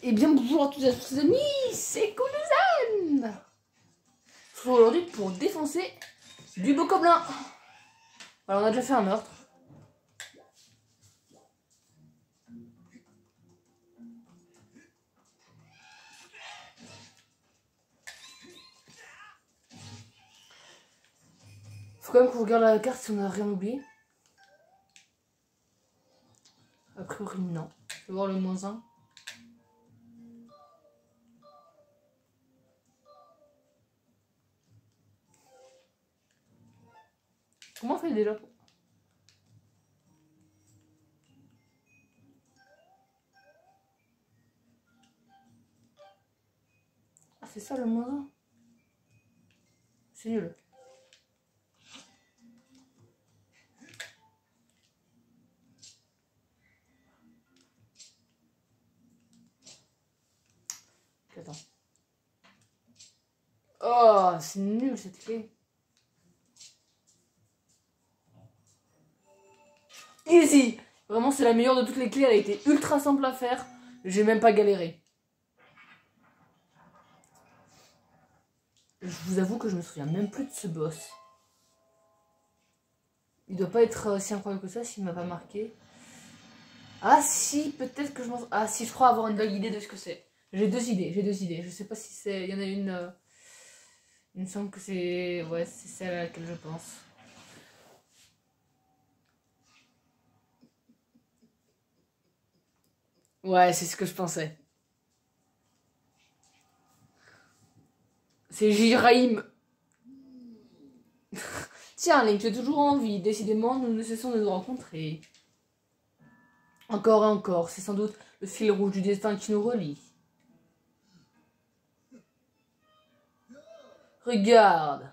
Et bien bonjour à tous et à tous les amis, c'est Kounezan. Aujourd'hui pour défoncer du bokoblin. Alors on a déjà fait un meurtre. Faut quand même qu'on regarde la carte si on a rien oublié. A priori non. Je vais voir le -1. Comment on fait déjà? Ah c'est ça le -1. C'est nul. Attends. Oh c'est nul cette clé. Easy. Vraiment c'est la meilleure de toutes les clés, elle a été ultra simple à faire. J'ai même pas galéré. Je vous avoue que je me souviens même plus de ce boss. Il doit pas être si incroyable que ça s'il m'a pas marqué. Ah si, peut-être que je m'en... Ah si, je crois avoir une vague idée de ce que c'est. J'ai deux idées. Je sais pas si c'est... Il y en a une... Il me semble que c'est... Ouais, c'est celle à laquelle je pense. Ouais, c'est ce que je pensais. C'est Jiraim. Tiens, Link, tu es toujours en vie. Décidément, nous ne cessons de nous rencontrer. Encore et encore, c'est sans doute le fil rouge du destin qui nous relie. Regarde.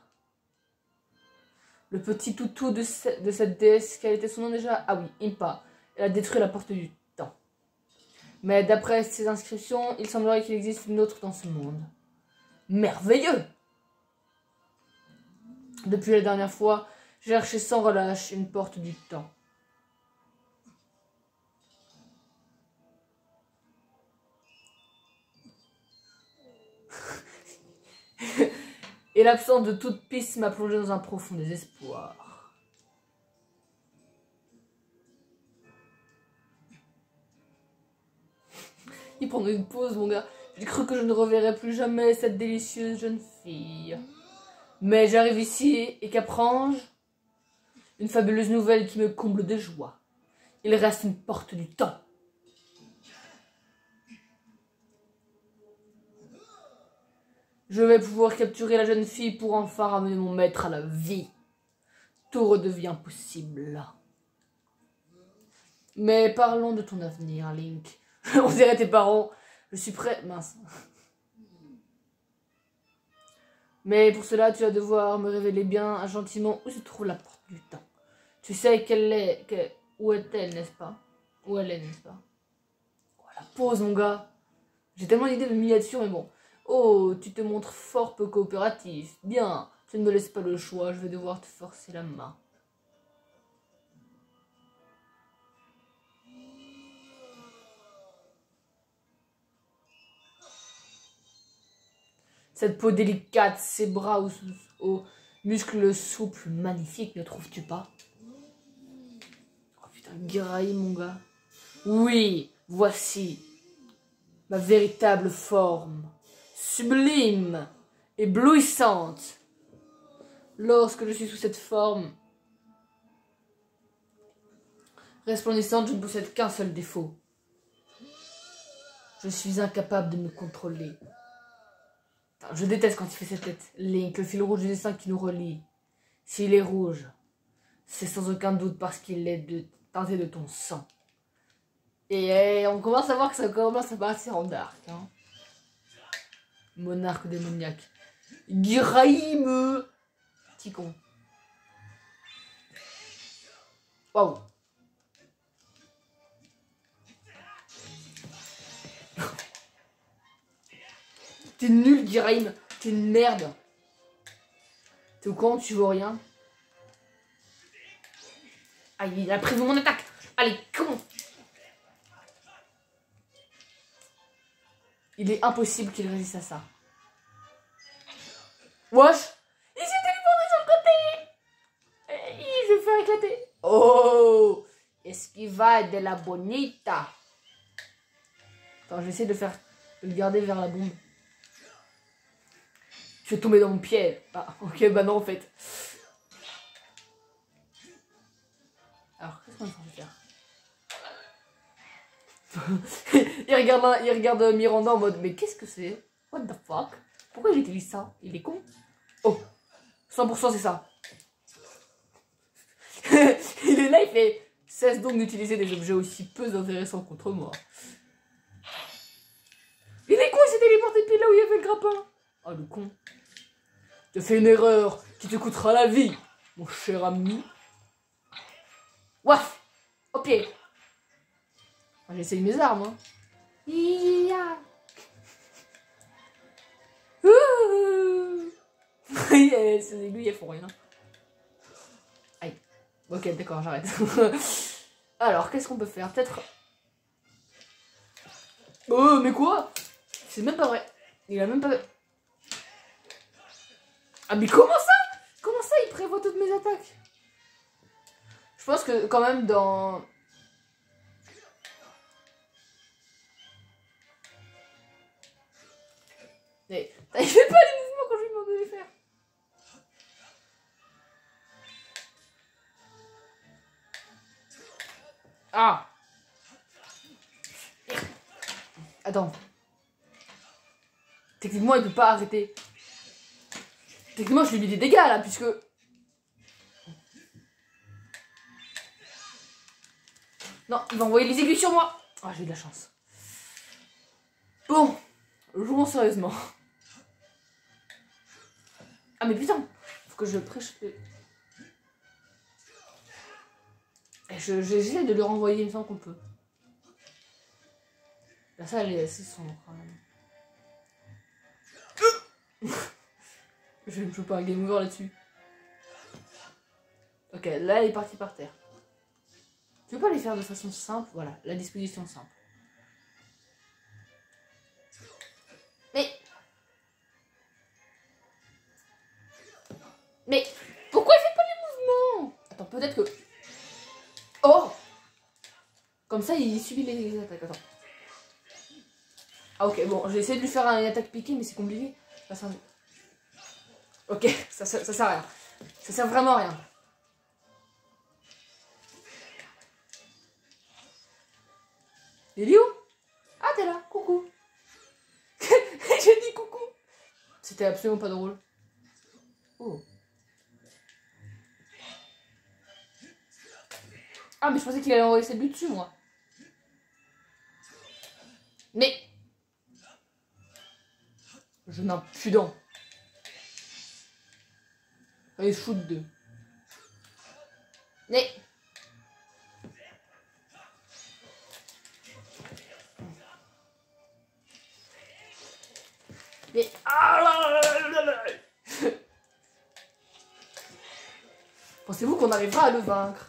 Le petit toutou de cette déesse, quel était son nom déjà? Ah oui, Impa. Elle a détruit la porte du temps. Mais d'après ces inscriptions, il semblerait qu'il existe une autre dans ce monde. Merveilleux! Depuis la dernière fois, j'ai cherché sans relâche une porte du temps. Et l'absence de toute piste m'a plongé dans un profond désespoir. Il prend une pause, mon gars. J'ai cru que je ne reverrais plus jamais cette délicieuse jeune fille. Mais j'arrive ici, et qu'apprends-je? Une fabuleuse nouvelle qui me comble de joie. Il reste une porte du temps. Je vais pouvoir capturer la jeune fille pour enfin ramener mon maître à la vie. Tout redevient possible. Mais parlons de ton avenir, Link. On dirait tes parents. Je suis prêt... Mince. Mais pour cela, tu vas devoir me révéler bien gentiment où se trouve la porte du temps. Tu sais où est-elle, n'est-ce pas? Où elle est, n'est-ce pas? Voilà, pause, mon gars. J'ai tellement d'idées de miniatures, mais bon. Oh, tu te montres fort peu coopératif. Bien, tu ne me laisses pas le choix, je vais devoir te forcer la main. Cette peau délicate, ces bras aux muscles souples, magnifiques, ne trouves-tu pas? Oh putain, Guiraï, mon gars. Oui, voici ma véritable forme. Sublime, éblouissante. Lorsque je suis sous cette forme resplendissante, je ne possède qu'un seul défaut. Je suis incapable de me contrôler. Je déteste quand il fait cette tête. Link, le fil rouge du dessin qui nous relie. S'il est rouge, c'est sans aucun doute parce qu'il est teinté de ton sang. Et on commence à voir que ça commence à partir en dark. Hein. Monarque démoniaque. Guiraïme. Petit con. Waouh. T'es nul, Guiraïm. T'es une merde. T'es au courant, tu vois rien. Ah, il a prévu mon attaque. Allez, con. Il est impossible qu'il résiste à ça. Wesh! Il s'est téléporté sur le côté! Je vais le faire éclater. Oh! Esquiva de la bonita. Attends, je vais essayer de le garder vers la bombe. Je vais tomber dans mon piège. Ah, ok, bah non, en fait. Alors, qu'est-ce qu'on est censé faire? il regarde Miranda en mode, mais qu'est-ce que c'est? What the fuck? Pourquoi il utilise ça? Il est con? Oh, 100% c'est ça. Il est là, il fait, cesse donc d'utiliser des objets aussi peu intéressants contre moi. Il est con, il s'est téléporté pile là où il y avait le grappin. Oh, le con. Tu as fait une erreur qui te coûtera la vie, mon cher ami. Waf! Au pied! J'essaye mes armes, hein. Ces aiguilles, elles font rien. Aïe. Ok, d'accord, j'arrête. Alors, qu'est-ce qu'on peut faire? Peut-être... Oh, mais quoi? C'est même pas vrai. Il a même pas... Ah, mais comment ça? Comment ça, il prévoit toutes mes attaques? Je pense que, quand même, dans... Mais il fait pas les mouvements quand je lui demande de les faire. Ah. Attends. Techniquement, il peut pas arrêter. Techniquement, je lui mets des dégâts, là, puisque... Non, il va envoyer les aiguilles sur moi. Ah, j'ai eu de la chance. Bon. Jouons sérieusement. Ah, mais putain. Faut que je prêche... J'essaie de lui renvoyer, il me semble qu'on peut. Là, ça, elle est assez sombre, quand même. Je ne joue pas un game over là-dessus. Ok, là, il est parti par terre. Tu veux pas les faire de façon simple? Voilà, la disposition simple. Mais pourquoi il fait pas les mouvements? Attends, peut-être que... Oh! Comme ça, il subit les attaques. Attends. Ah ok, bon, j'ai essayé de lui faire une attaque piquée, mais c'est compliqué. Ok, ça sert à rien. Ça sert vraiment à rien. Il est où? Ah, t'es là, coucou. J'ai dit coucou. C'était absolument pas drôle. Oh. Ah, mais je pensais qu'il allait envoyer ses buts dessus, moi. Mais... Je n'impudent. Allez, shoot 2. Mais... Mais... Pensez-vous qu'on arrivera à le vaincre?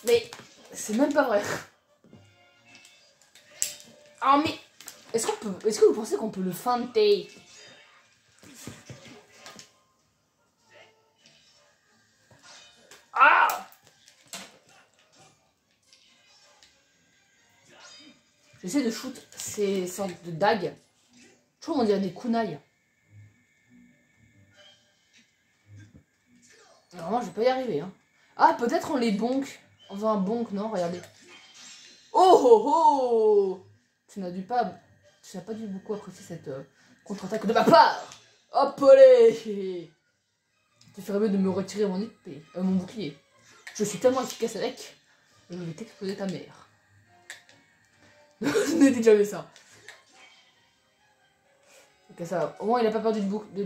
Mais... C'est même pas vrai. Ah mais... Est-ce que vous pensez qu'on peut le feinter? Ah! J'essaie de shoot ces sortes de dagues. Je trouve qu'on dirait des kunai. Normalement, je vais pas y arriver. Hein. Ah, peut-être on les bonk. En faisant un bonk, non? Regardez. Oh oh oh! Tu n'as pas dû beaucoup apprécier cette contre-attaque de ma part. Hop allez! Tu ferais mieux de me retirer mon épée, mon bouclier. Je suis tellement efficace avec. Je vais t'exploser ta mère. Ne dis jamais ça. Ok, ça va. Au moins, il a pas perdu de boucle. Au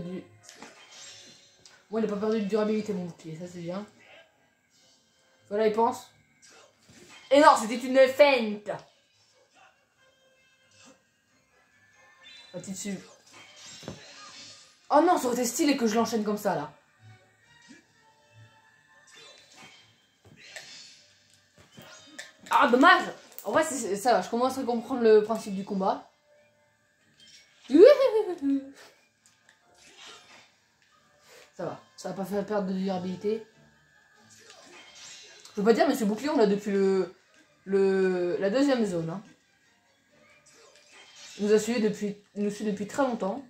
moins, il a pas perdu de durabilité, mon bouclier. Ça, c'est bien. Voilà, il pense. Et non, c'était une feinte. Vas-tu dessus. Oh non, ça aurait été stylé que je l'enchaîne comme ça, là. Ah, dommage. En vrai, ça va, je commence à comprendre le principe du combat. Ça va pas faire perdre de durabilité. Je veux pas dire, mais ce bouclier, on l'a depuis la deuxième zone. Hein. Il nous suit depuis très longtemps.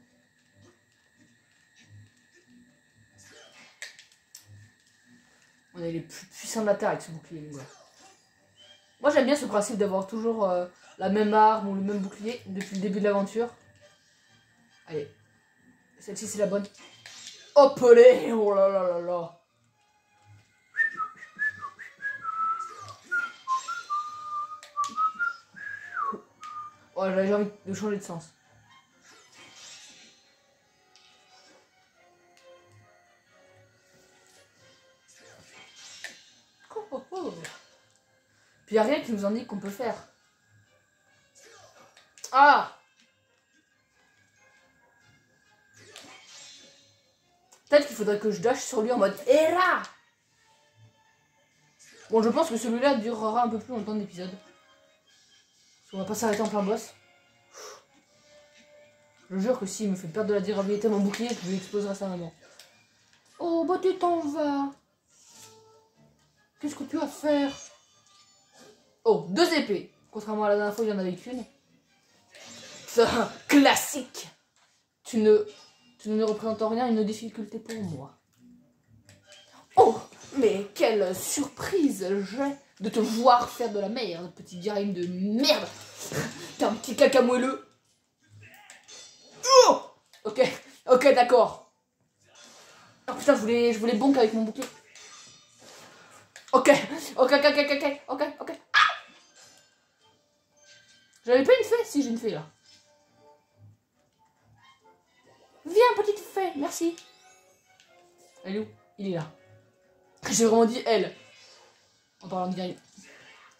On est les plus puissants de la Terre avec ce bouclier, mon gars. Moi, j'aime bien ce principe d'avoir toujours la même arme ou le même bouclier depuis le début de l'aventure. Allez. Celle-ci, c'est la bonne. Hop, allez. Oh là là là là. Oh, j'ai envie de changer de sens. Oh, oh, oh. Puis il n'y a rien qui nous indique qu'on peut faire. Ah! Peut-être qu'il faudrait que je dash sur lui en mode Hera! Bon, je pense que celui-là durera un peu plus longtemps d'épisode. On va pas s'arrêter en plein boss. Je jure que s'il me fait perdre de la durabilité à mon bouclier, je lui exploserai sa maman. Oh, bah tu t'en vas. Qu'est-ce que tu vas faire? Oh, 2 épées. Contrairement à la dernière fois, il y en avait qu'une. C'est un classique. Tu ne représentes en rien une difficulté pour moi. Oh, mais quelle surprise j'ai de te voir faire de la merde, petit Giraim de merde. T'es un petit caca moelleux. Oh, ok, d'accord. Oh putain, je voulais bonk avec mon bouclier. Ok. Ah, j'avais pas une fée? Si, j'ai une fée là. Viens, petite fée, merci. Elle est où? Il est là. J'ai vraiment dit elle. En parlant de Giraim.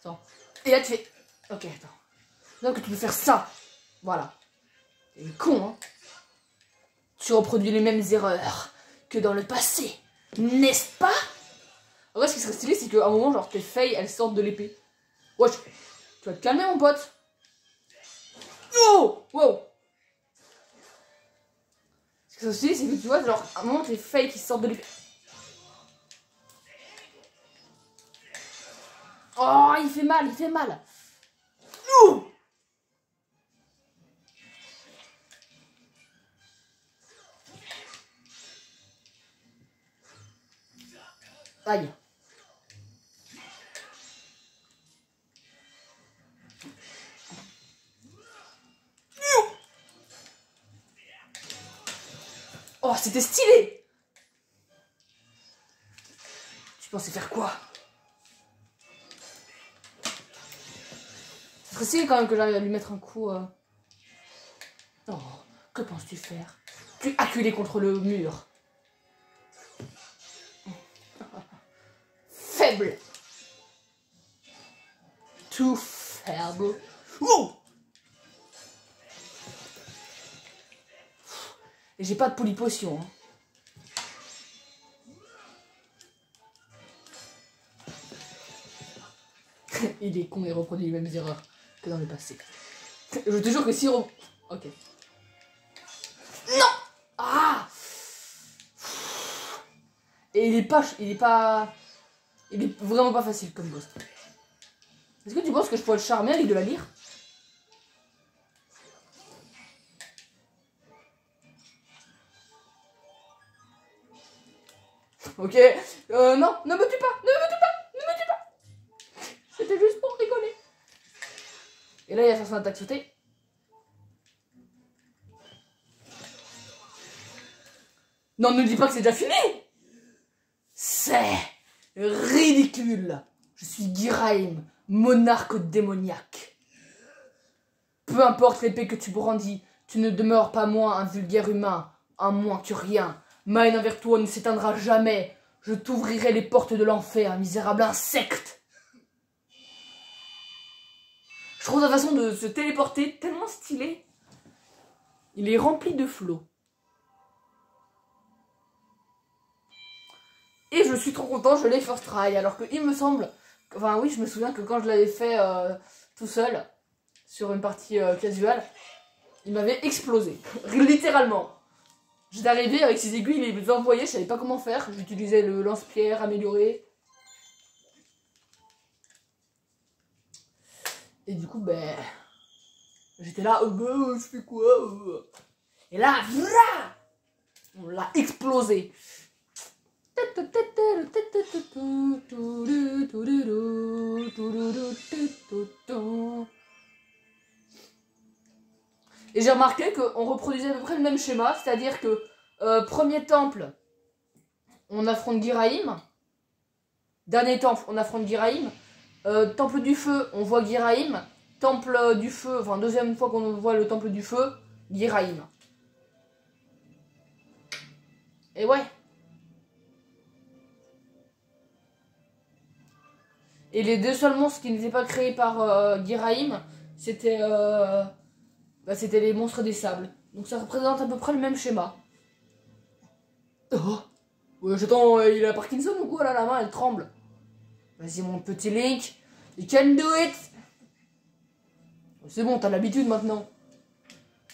Attends. Et là, tu fais. Ok, attends. Donc, tu peux faire ça. Voilà. T'es con, hein. Tu reproduis les mêmes erreurs que dans le passé, n'est-ce pas? En vrai, ce qui serait stylé, c'est qu'à un moment, genre, tes feuilles, elles sortent de l'épée. Wesh, tu vas te calmer, mon pote. Oh, wow. Ce qui serait stylé, c'est que tu vois, genre, à un moment, tes feuilles qui sortent de l'épée. Oh, il fait mal, il fait mal. Ouh. Aïe. Oh, c'était stylé. Tu pensais faire quoi? C'est très stylé quand même que j'arrive à lui mettre un coup. Oh, que penses-tu faire? Tu acculé contre le mur. Faible. Tout faible. Oh! Et j'ai pas de polypotion. Hein. Il est con et reproduit les mêmes erreurs que dans le passé. Je te jure que si on... Ok. Non! Ah! Et il est vraiment pas facile comme boss. Est-ce que tu penses que je pourrais le charmer avec de la lyre? Ok. Non, ne me tue pas, ne me tue pas, ne me tue pas. C'était juste pour rigoler. Et là, il va faire son attaque sautée. Non, ne me dis pas que c'est déjà fini. C'est ridicule. Je suis Giraim, monarque démoniaque. Peu importe l'épée que tu brandis, tu ne demeures pas moins un vulgaire humain, un moins que rien. Ma haine envers toi ne s'éteindra jamais. Je t'ouvrirai les portes de l'enfer, misérable insecte. Je trouve sa façon de se téléporter tellement stylée. Il est rempli de flots. Et je suis trop content, je l'ai first try. Alors que il me semble... Enfin oui, je me souviens que quand je l'avais fait tout seul, sur une partie casual, il m'avait explosé. Littéralement. J'étais arrivé avec ses aiguilles, il les envoyait, je savais pas comment faire. J'utilisais le lance-pierre amélioré. Et du coup, ben... J'étais là, je fais quoi Et là, voilà, on l'a explosé. Et j'ai remarqué qu'on reproduisait à peu près le même schéma, c'est-à-dire que premier temple, on affronte Ghirahim. Dernier temple, on affronte Ghirahim. Temple du feu, on voit Ghirahim. Temple du feu, enfin deuxième fois qu'on voit le temple du feu, Ghirahim. Et ouais. Et les deux seuls monstres qui n'étaient pas créés par Ghirahim, c'était c'était les monstres des sables. Donc ça représente à peu près le même schéma. Oh. Ouais, j'attends, il a Parkinson ou quoi là, la main elle tremble. Vas-y mon petit Link, you can do it. C'est bon, t'as l'habitude maintenant.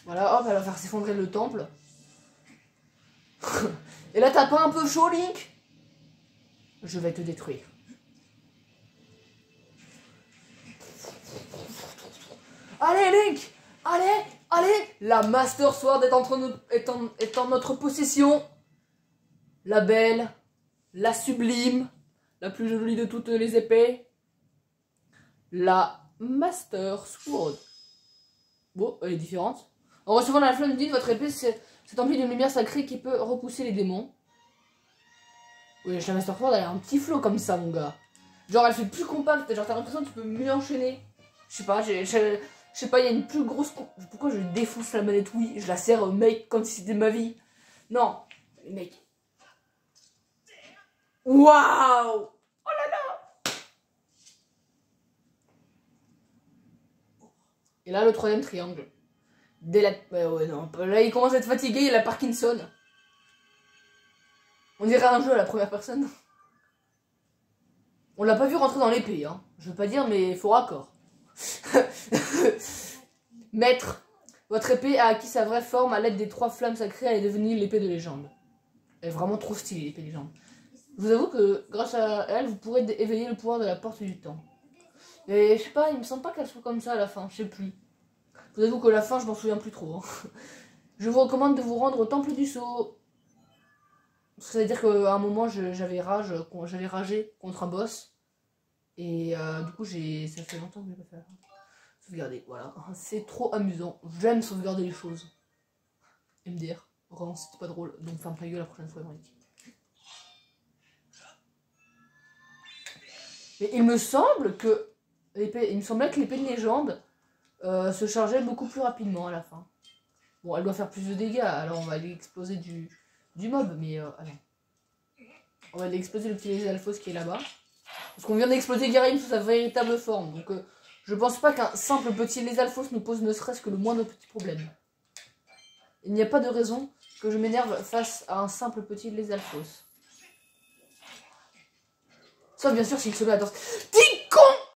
Voilà, hop, elle va faire s'effondrer le temple. Et là, t'as pas un peu chaud, Link? Je vais te détruire. Allez, Link! Allez, allez! La Master Sword est en notre possession. La belle, la sublime, la plus jolie de toutes les épées. La Master Sword. Bon, elle est différente. En recevant la flamme divine, votre épée s'est emplie d'une lumière sacrée qui peut repousser les démons. Oui, la Master Sword, elle a un petit flow comme ça, mon gars. Genre, elle fait plus compacte. Genre, t'as l'impression que tu peux mieux enchaîner. Je sais pas, je sais pas, il y a une plus grosse... Pourquoi je défonce la manette? Oui, je la serre, mec, comme si c'était ma vie. Non, mec. Waouh! Oh là là! Et là, le troisième triangle. Dès la... ouais, non. Là, il commence à être fatigué, il a Parkinson. On dirait un jeu à la première personne. On l'a pas vu rentrer dans l'épée, hein. Je veux pas dire, mais faux raccord. Maître, votre épée a acquis sa vraie forme à l'aide des 3 flammes sacrées, elle est devenue l'épée de légende. Elle est vraiment trop stylée, l'épée de légende. Je vous avoue que grâce à elle, vous pourrez éveiller le pouvoir de la porte du temps. Et je sais pas, il me semble pas qu'elle soit comme ça à la fin, je sais plus. Je vous avoue que la fin, je m'en souviens plus trop. Hein. Je vous recommande de vous rendre au temple du sceau. C'est-à-dire qu'à un moment, j'avais ragé contre un boss. Et du coup, ça fait longtemps que je l'ai pas fait. Sauvegarder, voilà. C'est trop amusant. J'aime sauvegarder les choses. MDR. Vraiment, c'était pas drôle. Donc ferme ta gueule la prochaine fois, Monique. Mais il me semble que il me semblait que l'épée de légende se chargeait beaucoup plus rapidement à la fin. Bon, elle doit faire plus de dégâts, alors on va aller exploser du mob, mais allez. On va aller exploser le petit lézard alphos qui est là-bas. Parce qu'on vient d'exploser Ghirahim sous sa véritable forme, donc je pense pas qu'un simple petit lézard alphos nous pose ne serait-ce que le moindre petit problème. Il n'y a pas de raison que je m'énerve face à un simple petit lézard alphos. Sauf bien sûr s'il se met à danser.